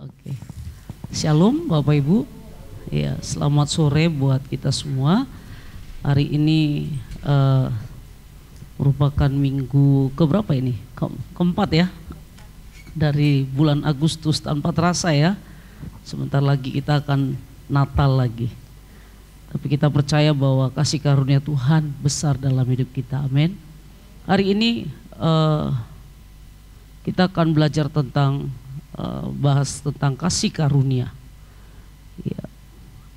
Oke. Shalom Bapak Ibu. Ya, selamat sore buat kita semua. Hari ini merupakan minggu keberapa ini? Keempat ya. Dari bulan Agustus tanpa terasa ya. Sebentar lagi kita akan Natal lagi. Tapi kita percaya bahwa kasih karunia Tuhan besar dalam hidup kita. Amin. Hari ini kita akan belajar tentang bahas tentang kasih karunia. Ya,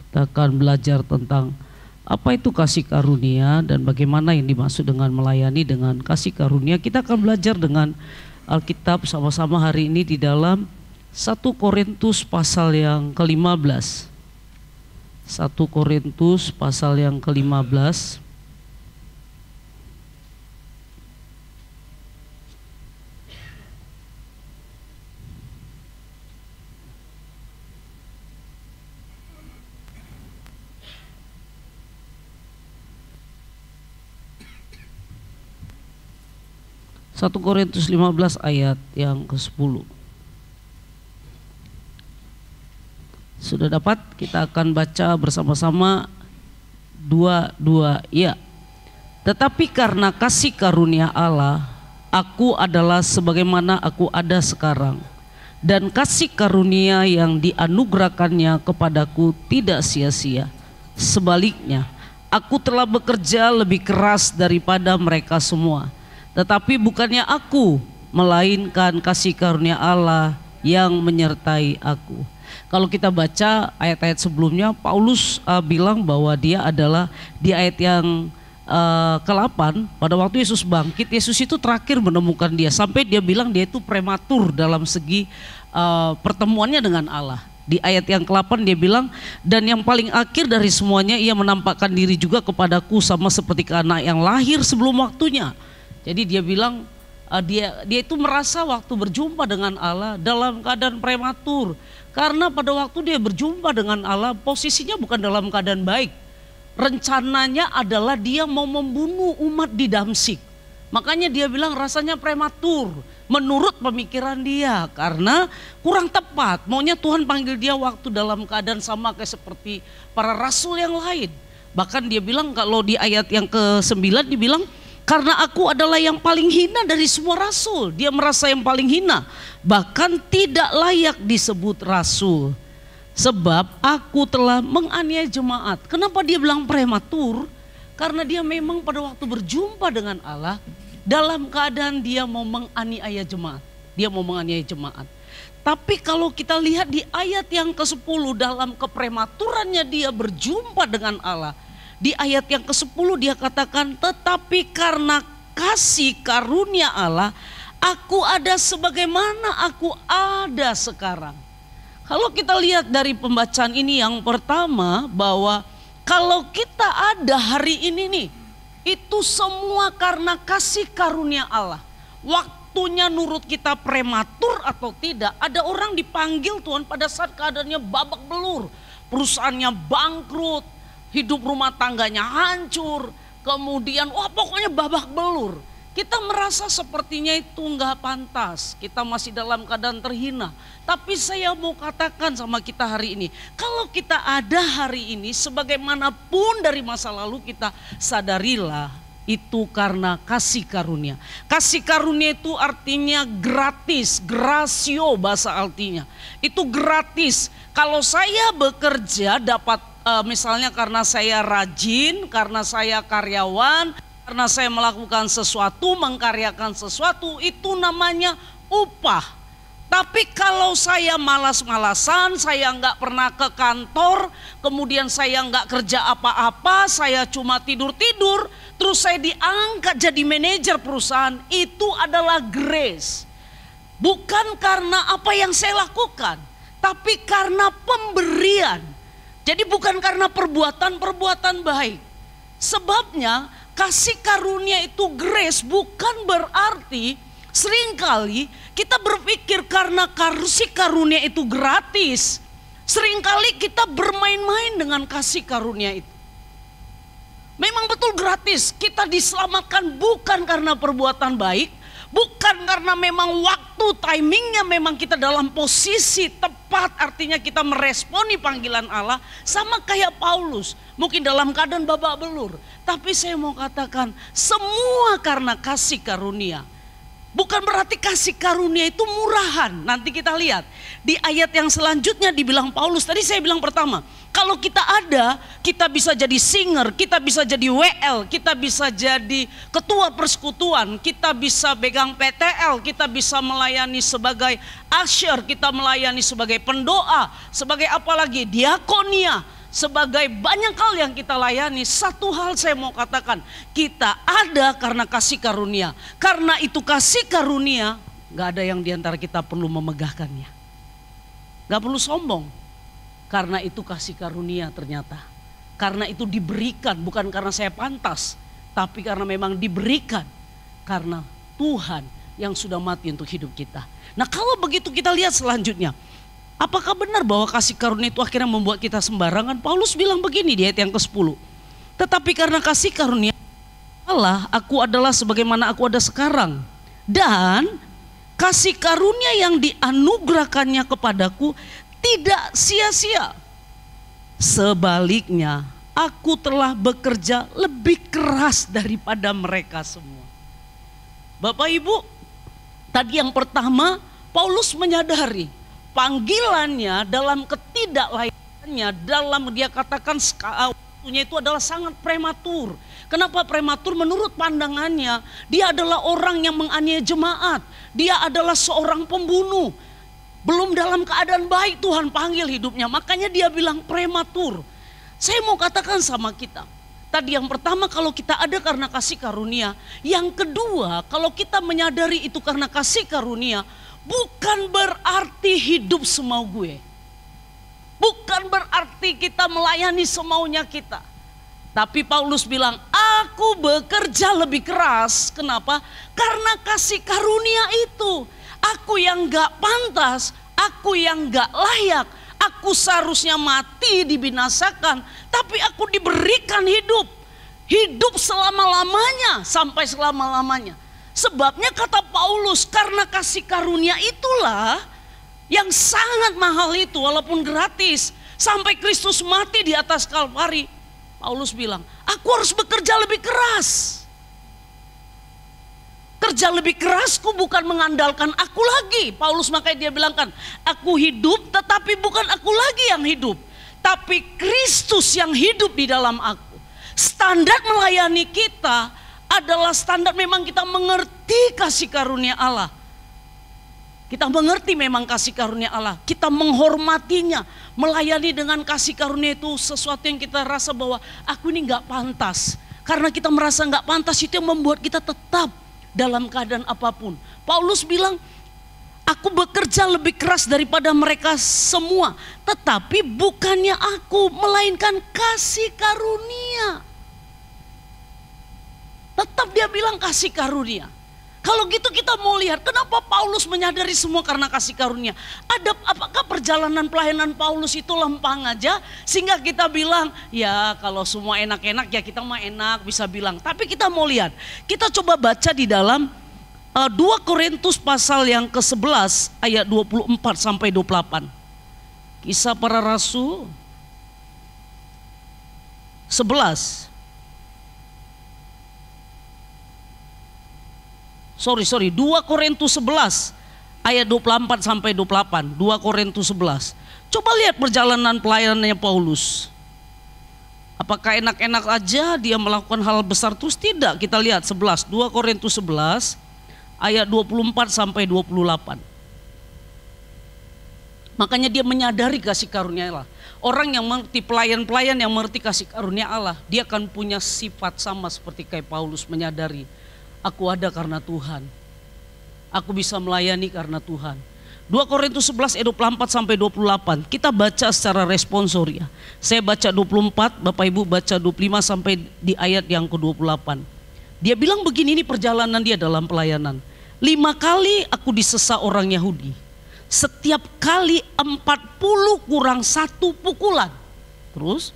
kita akan belajar tentang apa itu kasih karunia dan bagaimana yang dimaksud dengan melayani dengan kasih karunia. Kita akan belajar dengan Alkitab sama-sama hari ini di dalam 1 Korintus pasal yang ke-15. 1 Korintus pasal yang ke-15. Satu Korintus 15 ayat yang ke-10. Sudah dapat? Kita akan baca bersama-sama 2 ya. Tetapi karena kasih karunia Allah, aku adalah sebagaimana aku ada sekarang. Dan kasih karunia yang dianugerahkannya kepadaku tidak sia-sia. Sebaliknya, aku telah bekerja lebih keras daripada mereka semua. Tetapi bukannya aku, melainkan kasih karunia Allah yang menyertai aku. Kalau kita baca ayat-ayat sebelumnya, Paulus bilang bahwa dia adalah di ayat yang ke-8, pada waktu Yesus bangkit, Yesus itu terakhir menemukan dia. Sampai dia bilang dia itu prematur dalam segi pertemuannya dengan Allah. Di ayat yang ke-8 dia bilang, dan yang paling akhir dari semuanya ia menampakkan diri juga kepadaku sama seperti ke anak yang lahir sebelum waktunya. Jadi dia bilang dia itu merasa waktu berjumpa dengan Allah dalam keadaan prematur. Karena pada waktu dia berjumpa dengan Allah posisinya bukan dalam keadaan baik. Rencananya adalah dia mau membunuh umat di Damsyik. Makanya dia bilang rasanya prematur menurut pemikiran dia. Karena kurang tepat, maunya Tuhan panggil dia waktu dalam keadaan sama kayak seperti para rasul yang lain. Bahkan dia bilang kalau di ayat yang ke-9 dibilang, karena aku adalah yang paling hina dari semua rasul. Dia merasa yang paling hina, bahkan tidak layak disebut rasul. Sebab aku telah menganiaya jemaat. Kenapa dia bilang prematur? Karena dia memang pada waktu berjumpa dengan Allah dalam keadaan dia mau menganiaya jemaat. Dia mau menganiaya jemaat. Tapi kalau kita lihat di ayat yang ke-10 dalam keprematurannya dia berjumpa dengan Allah. Di ayat yang ke-10 dia katakan, tetapi karena kasih karunia Allah, aku ada sebagaimana aku ada sekarang. Kalau kita lihat dari pembacaan ini yang pertama, bahwa kalau kita ada hari ini nih, itu semua karena kasih karunia Allah. Waktunya nurut kita prematur atau tidak, ada orang dipanggil Tuhan pada saat keadaannya babak belur, perusahaannya bangkrut, hidup rumah tangganya hancur, kemudian pokoknya babak belur. Kita merasa sepertinya itu enggak pantas, kita masih dalam keadaan terhina. Tapi saya mau katakan sama kita hari ini, kalau kita ada hari ini sebagaimanapun dari masa lalu, kita sadarilah itu karena kasih karunia. Kasih karunia itu artinya gratis, gracio bahasa artinya. Itu gratis. Kalau saya bekerja dapat misalnya karena saya rajin, karena saya karyawan, karena saya melakukan sesuatu, mengkaryakan sesuatu, itu namanya upah. Tapi kalau saya malas-malasan, saya nggak pernah ke kantor, kemudian saya nggak kerja apa-apa, saya cuma tidur-tidur, terus saya diangkat jadi manajer perusahaan, itu adalah grace. Bukan karena apa yang saya lakukan, tapi karena pemberian. Jadi bukan karena perbuatan-perbuatan baik. Sebabnya kasih karunia itu grace, bukan berarti seringkali kita berpikir karena kasih karunia itu gratis. Seringkali kita bermain-main dengan kasih karunia itu. Memang betul gratis, kita diselamatkan bukan karena perbuatan baik, bukan karena memang waktu timingnya memang kita dalam posisi tepat cepat, artinya kita meresponi panggilan Allah. Sama kayak Paulus, mungkin dalam keadaan babak belur. Tapi saya mau katakan, semua karena kasih karunia. Bukan berarti kasih karunia itu murahan. Nanti kita lihat di ayat yang selanjutnya dibilang Paulus. Tadi saya bilang pertama, kalau kita ada, kita bisa jadi singer, kita bisa jadi WL, kita bisa jadi ketua persekutuan, kita bisa pegang PTL, kita bisa melayani sebagai usher, kita melayani sebagai pendoa, sebagai apa lagi, diakonia, sebagai banyak hal yang kita layani. Satu hal saya mau katakan, kita ada karena kasih karunia. Karena itu kasih karunia, gak ada yang diantara kita perlu memegahkannya, gak perlu sombong. Karena itu kasih karunia ternyata. Karena itu diberikan, bukan karena saya pantas, tapi karena memang diberikan. Karena Tuhan yang sudah mati untuk hidup kita. Nah kalau begitu kita lihat selanjutnya, apakah benar bahwa kasih karunia itu akhirnya membuat kita sembarangan? Paulus bilang begini di ayat yang ke-10. Tetapi karena kasih karunia Allah, aku adalah sebagaimana aku ada sekarang. Dan kasih karunia yang dianugerahkannya kepadaku tidak sia-sia. Sebaliknya, aku telah bekerja lebih keras daripada mereka semua. Bapak Ibu, tadi yang pertama, Paulus menyadari panggilannya dalam ketidaklayakannya, dalam dia katakan waktunya itu adalah sangat prematur. Kenapa prematur? Menurut pandangannya, dia adalah orang yang menganiaya jemaat. Dia adalah seorang pembunuh. Belum dalam keadaan baik Tuhan panggil hidupnya. Makanya dia bilang prematur. Saya mau katakan sama kita. Tadi yang pertama, kalau kita ada karena kasih karunia. Yang kedua, kalau kita menyadari itu karena kasih karunia, bukan berarti hidup semau gue. Bukan berarti kita melayani semaunya kita. Tapi Paulus bilang, aku bekerja lebih keras. Kenapa? Karena kasih karunia itu. Aku yang gak pantas, aku yang gak layak, aku seharusnya mati dibinasakan, tapi aku diberikan hidup. Hidup selama-lamanya, sampai selama-lamanya. Sebabnya kata Paulus, karena kasih karunia itulah yang sangat mahal itu, walaupun gratis. Sampai Kristus mati di atas Kalvari, Paulus bilang, aku harus bekerja lebih keras. Kerja lebih kerasku bukan mengandalkan aku lagi. Paulus makanya dia bilangkan, aku hidup tetapi bukan aku lagi yang hidup, tapi Kristus yang hidup di dalam aku. Standar melayani kita adalah standar memang kita mengerti kasih karunia Allah. Kita mengerti memang kasih karunia Allah. Kita menghormatinya. Melayani dengan kasih karunia itu sesuatu yang kita rasa bahwa aku ini gak pantas. Karena kita merasa gak pantas, itu yang membuat kita tetap dalam keadaan apapun. Paulus bilang, aku bekerja lebih keras daripada mereka semua. Tetapi bukannya aku, melainkan kasih karunia. Tetap dia bilang kasih karunia. Kalau gitu kita mau lihat kenapa Paulus menyadari semua karena kasih karunia. Apakah perjalanan pelayanan Paulus itu lempang aja sehingga kita bilang ya kalau semua enak-enak ya kita mah enak bisa bilang. Tapi kita mau lihat, kita coba baca di dalam 2 Korintus pasal yang ke-11 ayat 24 sampai 28. Kisah para Rasul 11. 2 Korintus 11 ayat 24 sampai 28. 2 Korintus 11. Coba lihat perjalanan pelayanannya Paulus. Apakah enak-enak aja dia melakukan hal besar terus? Tidak. Kita lihat 2 Korintus 11 ayat 24 sampai 28. Makanya dia menyadari kasih karunia Allah. Orang yang mengerti, pelayan-pelayan yang mengerti kasih karunia Allah, dia akan punya sifat sama seperti kayak Paulus, menyadari aku ada karena Tuhan. Aku bisa melayani karena Tuhan. 2 Korintus 11 ayat 24 sampai 28. Kita baca secara responsori ya. Saya baca 24, Bapak Ibu baca 25 sampai di ayat yang ke-28. Dia bilang begini, ini perjalanan dia dalam pelayanan. 5 kali aku disesa orang Yahudi. Setiap kali 40 kurang 1 pukulan. Terus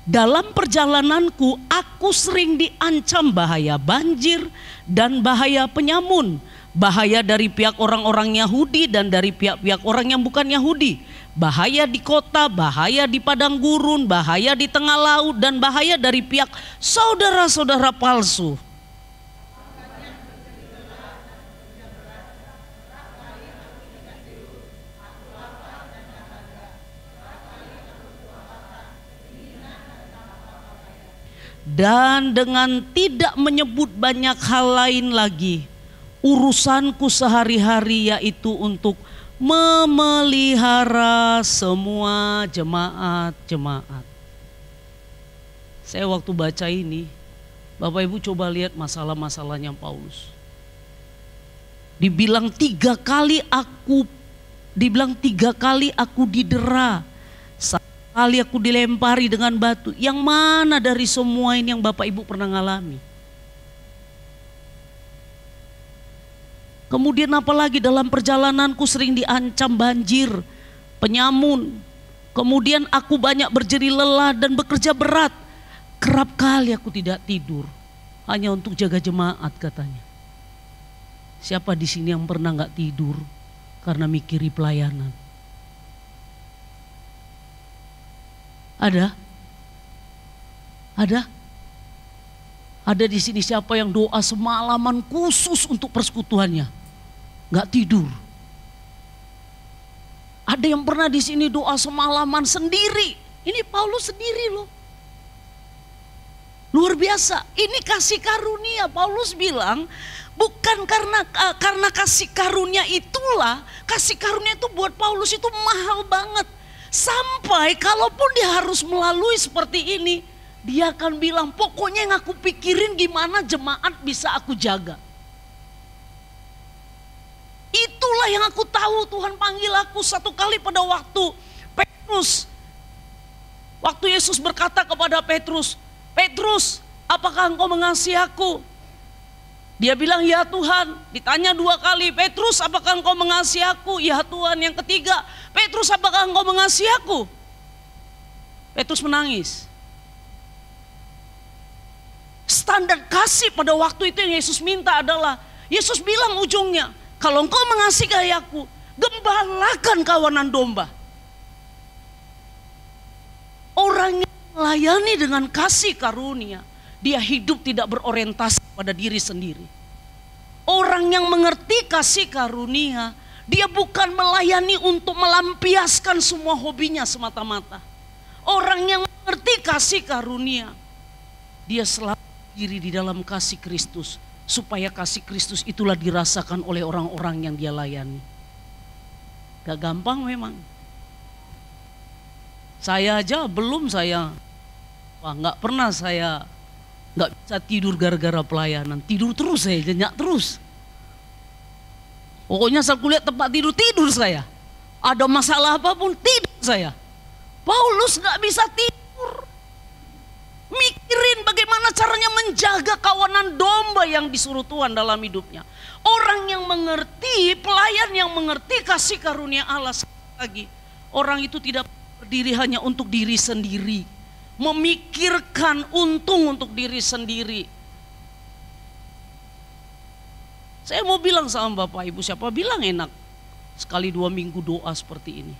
Dalam perjalananku aku sering diancam bahaya banjir dan bahaya penyamun. Bahaya dari pihak orang-orang Yahudi dan dari pihak-pihak orang yang bukan Yahudi. Bahaya di kota, bahaya di padang gurun, bahaya di tengah laut, dan bahaya dari pihak saudara-saudara palsu. Dan dengan tidak menyebut banyak hal lain lagi, urusanku sehari-hari yaitu untuk memelihara semua jemaat-jemaat. Saya waktu baca ini, Bapak Ibu coba lihat masalah-masalahnya Paulus. Dibilang tiga kali aku didera. Kali aku dilempari dengan batu. Yang mana dari semua ini yang Bapak Ibu pernah ngalami? Kemudian apalagi dalam perjalananku sering diancam banjir, penyamun. Kemudian aku banyak berjeri lelah dan bekerja berat. Kerap kali aku tidak tidur hanya untuk jaga jemaat katanya. Siapa di sini yang pernah nggak tidur karena mikiri pelayanan? Ada? Ada di sini siapa yang doa semalaman khusus untuk persekutuannya? Nggak tidur. Ada yang pernah di sini doa semalaman sendiri. Ini Paulus sendiri loh. Luar biasa. Ini kasih karunia. Paulus bilang bukan karena kasih karunia itulah. Kasih karunia itu buat Paulus itu mahal banget. Sampai kalaupun dia harus melalui seperti ini, dia akan bilang pokoknya yang aku pikirin gimana jemaat bisa aku jaga. Itulah yang aku tahu Tuhan panggil aku satu kali pada waktu Petrus. Waktu Yesus berkata kepada Petrus, Petrus, apakah engkau mengasihi aku? Dia bilang ya Tuhan. Ditanya dua kali, Petrus apakah engkau mengasihi aku? Ya Tuhan. Yang ketiga, Petrus apakah engkau mengasihi aku? Petrus menangis. Standar kasih pada waktu itu yang Yesus minta adalah, Yesus bilang ujungnya, kalau engkau mengasihi aku, gembalakan kawanan domba. Orang yang melayani dengan kasih karunia, dia hidup tidak berorientasi pada diri sendiri. Orang yang mengerti kasih karunia, dia bukan melayani untuk melampiaskan semua hobinya semata-mata. Orang yang mengerti kasih karunia, dia selalu diri di dalam kasih Kristus, supaya kasih Kristus itulah dirasakan oleh orang-orang yang dia layani. Gak gampang memang. Saya aja nggak pernah saya nggak bisa tidur gara-gara pelayanan. Tidur terus saya, nyenyak terus. Pokoknya saat kulihat tempat tidur saya. Ada masalah apapun tidur saya. Paulus nggak bisa tidur. Mikirin bagaimana caranya menjaga kawanan domba yang disuruh Tuhan dalam hidupnya. Orang yang mengerti, pelayan yang mengerti kasih karunia Allah. Sekali lagi, orang itu tidak berdiri hanya untuk diri sendiri. Memikirkan untung untuk diri sendiri. Saya mau bilang sama Bapak Ibu, siapa bilang enak sekali 2 minggu doa seperti ini.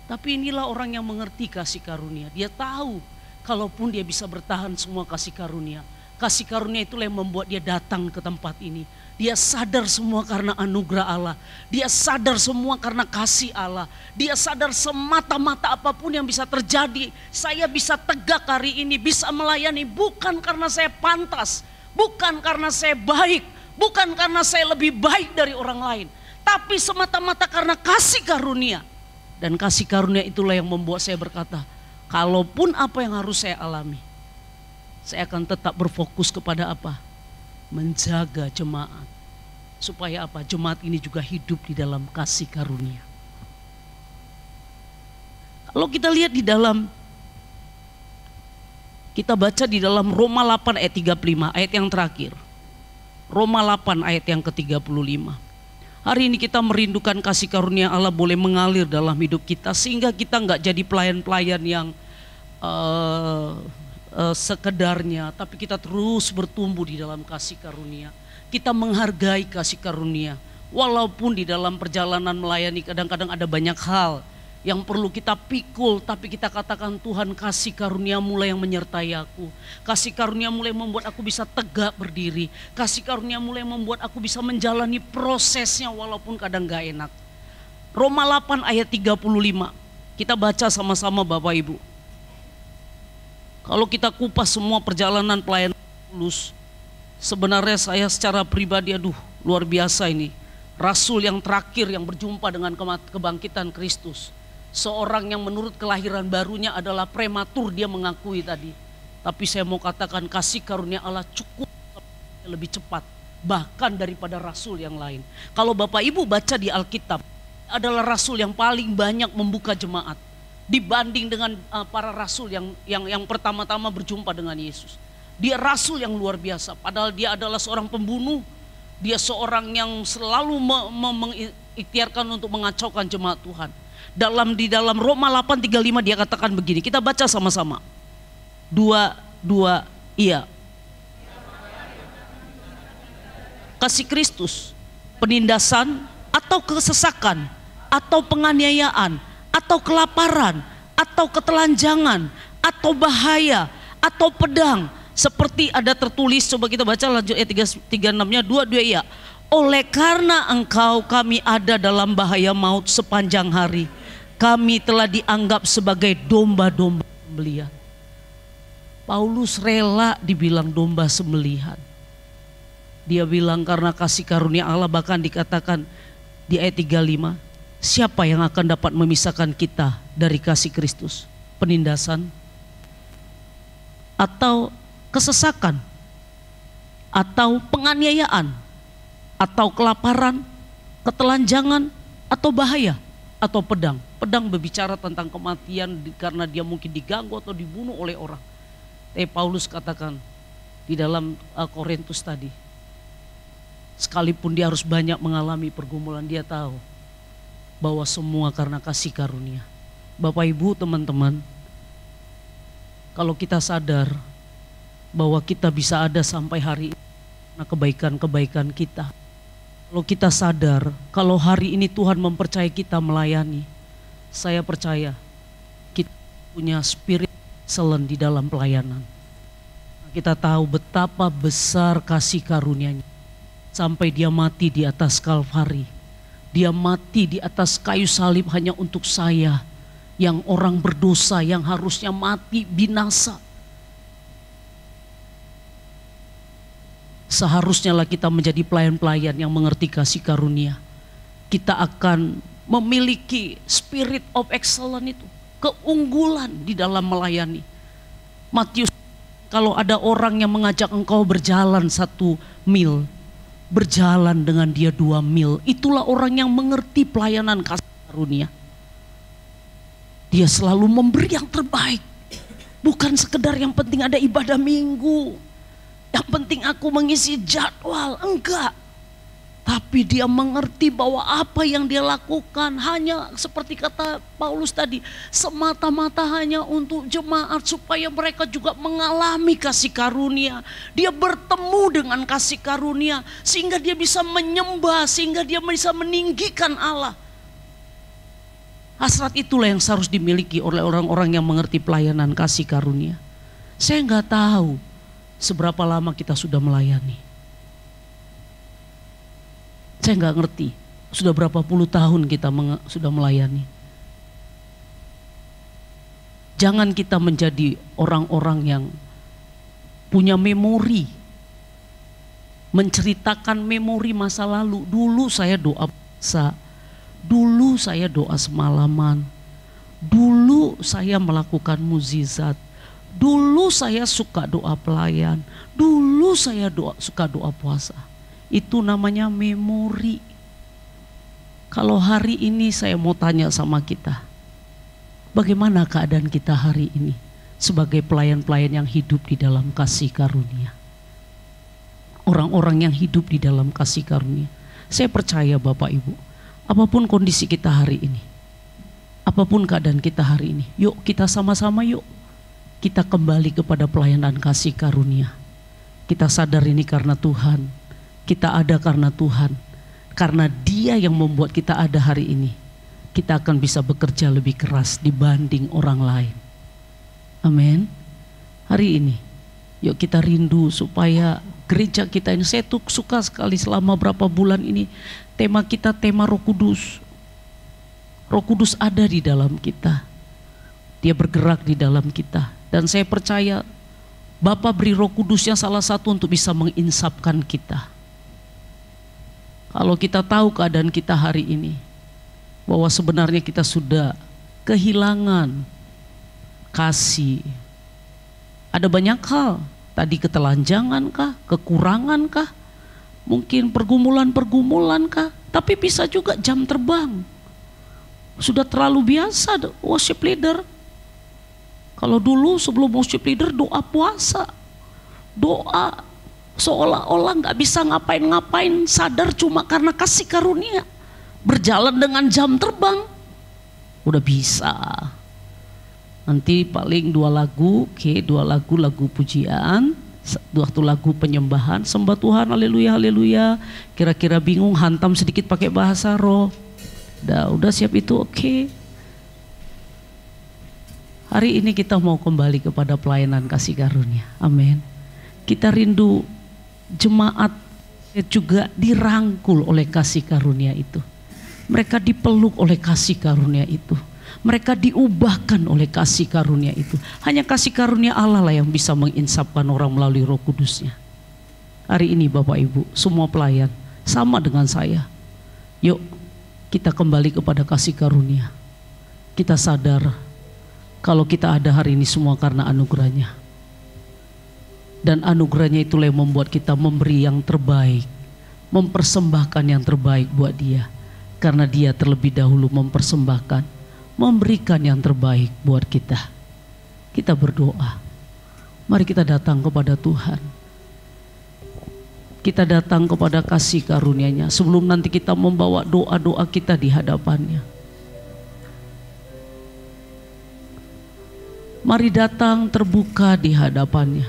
Tapi inilah orang yang mengerti kasih karunia. Dia tahu kalaupun dia bisa bertahan semua kasih karunia. Kasih karunia itulah yang membuat dia datang ke tempat ini. Dia sadar semua karena anugerah Allah. Dia sadar semua karena kasih Allah. Dia sadar semata-mata apapun yang bisa terjadi. Saya bisa tegak hari ini, bisa melayani bukan karena saya pantas. Bukan karena saya baik. Bukan karena saya lebih baik dari orang lain. Tapi semata-mata karena kasih karunia. Dan kasih karunia itulah yang membuat saya berkata, kalaupun apa yang harus saya alami, saya akan tetap berfokus kepada apa? Menjaga jemaat. Supaya apa? Jemaat ini juga hidup di dalam kasih karunia. Kalau kita lihat di dalam, kita baca di dalam Roma 8 ayat 35, ayat yang terakhir. Roma 8 ayat yang ke-35. Hari ini kita merindukan kasih karunia Allah boleh mengalir dalam hidup kita. Sehingga kita nggak jadi pelayan-pelayan yang sekedarnya, tapi kita terus bertumbuh di dalam kasih karunia. Kita menghargai kasih karunia. Walaupun di dalam perjalanan melayani kadang-kadang ada banyak hal yang perlu kita pikul, tapi kita katakan, Tuhan, kasih karunia mulai yang menyertai aku. Kasih karunia mulai membuat aku bisa tegak berdiri. Kasih karunia mulai membuat aku bisa menjalani prosesnya walaupun kadang gak enak. Roma 8 ayat 35. Kita baca sama-sama Bapak Ibu. Kalau kita kupas semua perjalanan pelayanan Paulus, sebenarnya saya secara pribadi, luar biasa ini. Rasul yang terakhir yang berjumpa dengan kebangkitan Kristus. Seorang yang menurut kelahiran barunya adalah prematur, dia mengakui tadi. Tapi saya mau katakan kasih karunia Allah cukup lebih cepat bahkan daripada rasul yang lain. Kalau Bapak Ibu baca di Alkitab, adalah rasul yang paling banyak membuka jemaat dibanding dengan para rasul yang pertama-tama berjumpa dengan Yesus. Dia rasul yang luar biasa, padahal dia adalah seorang pembunuh. Dia seorang yang selalu mengikhtiarkan untuk mengacaukan jemaat Tuhan. Di dalam Roma 8:35 dia katakan begini, kita baca sama-sama. 2 iya. Kasih Kristus, penindasan atau kesesakan atau penganiayaan atau kelaparan atau ketelanjangan atau bahaya atau pedang, seperti ada tertulis, coba kita baca lanjut ayat 36-nya, 2 iya. Oleh karena engkau kami ada dalam bahaya maut sepanjang hari. Kami telah dianggap sebagai domba-domba sembelihan. Paulus rela dibilang domba sembelihan. Dia bilang karena kasih karunia Allah, bahkan dikatakan di ayat 35, siapa yang akan dapat memisahkan kita dari kasih Kristus? Penindasan atau kesesakan atau penganiayaan atau kelaparan, ketelanjangan atau bahaya atau pedang. Pedang berbicara tentang kematian karena dia mungkin diganggu atau dibunuh oleh orang. Paulus katakan di dalam Korintus tadi, sekalipun dia harus banyak mengalami pergumulan, dia tahu bahwa semua karena kasih karunia. Bapak Ibu, teman-teman, kalau kita sadar bahwa kita bisa ada sampai hari ini karena kebaikan-kebaikan kita. Kalau kita sadar kalau hari ini Tuhan mempercayai kita melayani, saya percaya kita punya spirit excellent di dalam pelayanan. Kita tahu betapa besar kasih karunia-Nya sampai dia mati di atas Kalvari. Dia mati di atas kayu salib hanya untuk saya yang orang berdosa, yang harusnya mati binasa. Seharusnya lah kita menjadi pelayan-pelayan yang mengerti kasih karunia. Kita akan memiliki spirit of excellence itu, keunggulan di dalam melayani. Matius, kalau ada orang yang mengajak engkau berjalan 1 mil, berjalan dengan dia 2 mil, itulah orang yang mengerti pelayanan kasih karunia. Dia selalu memberi yang terbaik, bukan sekedar yang penting ada ibadah minggu, yang penting aku mengisi jadwal, enggak. Tapi dia mengerti bahwa apa yang dia lakukan hanya seperti kata Paulus tadi, semata-mata hanya untuk jemaat supaya mereka juga mengalami kasih karunia. Dia bertemu dengan kasih karunia sehingga dia bisa menyembah, sehingga dia bisa meninggikan Allah. Hasrat itulah yang seharus dimiliki oleh orang-orang yang mengerti pelayanan kasih karunia. Saya nggak tahu seberapa lama kita sudah melayani. Saya nggak ngerti sudah berapa puluh tahun kita sudah melayani. Jangan kita menjadi orang-orang yang punya memori, menceritakan memori masa lalu. Dulu saya doa puasa, dulu saya doa semalaman, dulu saya melakukan mukjizat, dulu saya suka doa pelayan, dulu saya suka doa puasa. Itu namanya memori. Kalau hari ini saya mau tanya sama kita, bagaimana keadaan kita hari ini sebagai pelayan-pelayan yang hidup di dalam kasih karunia? Orang-orang yang hidup di dalam kasih karunia. Saya percaya Bapak Ibu, apapun kondisi kita hari ini, apapun keadaan kita hari ini, yuk kita sama-sama yuk kita kembali kepada pelayanan kasih karunia. Kita sadar ini karena Tuhan, kita ada karena Tuhan, karena Dia yang membuat kita ada hari ini. Kita akan bisa bekerja lebih keras dibanding orang lain. Amin. Hari ini, yuk kita rindu supaya gereja kita ini, saya tuh suka sekali selama berapa bulan ini, tema kita tema Roh Kudus. Roh Kudus ada di dalam kita, Dia bergerak di dalam kita. Dan saya percaya Bapa beri Roh Kudusnya salah satu untuk bisa menginsapkan kita. Kalau kita tahu keadaan kita hari ini, bahwa sebenarnya kita sudah kehilangan kasih. Ada banyak hal, tadi ketelanjangan kah, kekurangan kah, mungkin pergumulan-pergumulan kah, tapi bisa juga jam terbang. Sudah terlalu biasa worship leader. Kalau dulu sebelum worship leader doa puasa, doa seolah-olah nggak bisa ngapain-ngapain, sadar cuma karena kasih karunia. Berjalan dengan jam terbang, udah bisa. Nanti paling 2 lagu, 2 lagu pujian, 1 lagu penyembahan, sembah Tuhan, haleluya, haleluya. Kira-kira bingung, hantam sedikit pakai bahasa roh. Udah siap itu, oke. Hari ini kita mau kembali kepada pelayanan kasih karunia. Amin. Kita rindu jemaat juga dirangkul oleh kasih karunia itu. Mereka dipeluk oleh kasih karunia itu. Mereka diubahkan oleh kasih karunia itu. Hanya kasih karunia Allah lah yang bisa menginsapkan orang melalui Roh Kudusnya. Hari ini Bapak Ibu, semua pelayan sama dengan saya. Yuk kita kembali kepada kasih karunia. Kita sadar kalau kita ada hari ini semua karena anugerahnya. Dan anugerahnya itulah yang membuat kita memberi yang terbaik, mempersembahkan yang terbaik buat Dia. Karena Dia terlebih dahulu mempersembahkan, memberikan yang terbaik buat kita. Kita berdoa. Mari kita datang kepada Tuhan. Kita datang kepada kasih karunia-Nya sebelum nanti kita membawa doa-doa kita di hadapannya. Mari datang terbuka di hadapannya.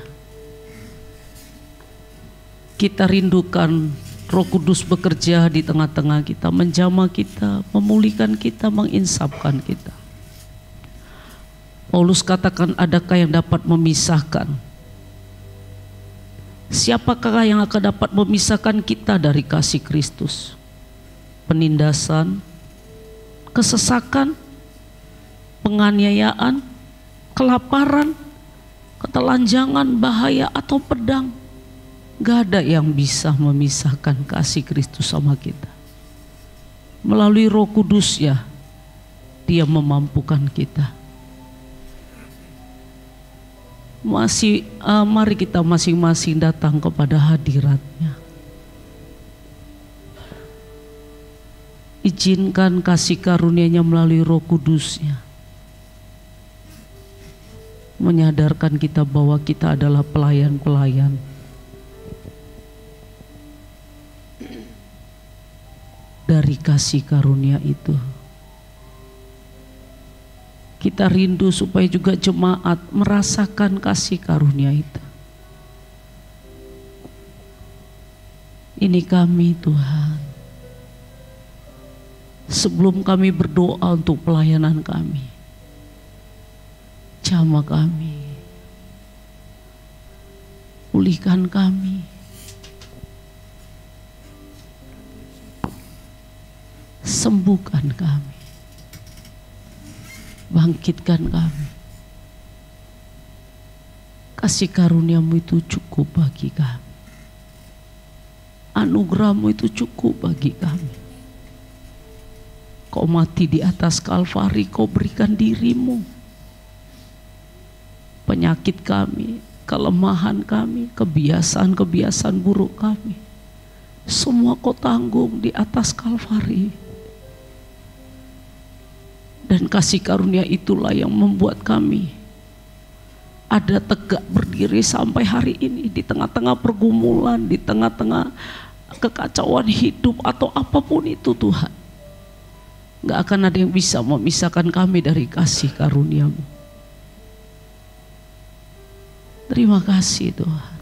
Kita rindukan Roh Kudus bekerja di tengah-tengah kita, menjamah kita, memulihkan kita, menginsapkan kita. Paulus katakan, adakah yang dapat memisahkan? Siapakah yang akan dapat memisahkan kita dari kasih Kristus? Penindasan, kesesakan, penganiayaan, kelaparan, ketelanjangan, bahaya atau pedang. Gak ada yang bisa memisahkan kasih Kristus sama kita. Melalui Roh Kudus ya, Dia memampukan kita. Mari kita masing-masing datang kepada hadirat-Nya. Izinkan kasih karunia-Nya melalui Roh Kudus-Nya menyadarkan kita bahwa kita adalah pelayan-pelayan dari kasih karunia itu. Kita rindu supaya juga jemaat merasakan kasih karunia itu. Ini kami Tuhan, sebelum kami berdoa untuk pelayanan kami, jamah kami, pulihkan kami, sembuhkan kami, bangkitkan kami. Kasih karunia-Mu itu cukup bagi kami. Anugerah-Mu itu cukup bagi kami. Kau mati di atas Kalvari, Kau berikan diri-Mu. Penyakit kami, kelemahan kami, kebiasaan-kebiasaan buruk kami, semua Kau tanggung di atas Kalvari. Dan kasih karunia itulah yang membuat kami ada tegak berdiri sampai hari ini di tengah-tengah pergumulan, di tengah-tengah kekacauan hidup atau apapun itu Tuhan. Gak akan ada yang bisa memisahkan kami dari kasih karunia-Mu. Terima kasih Tuhan.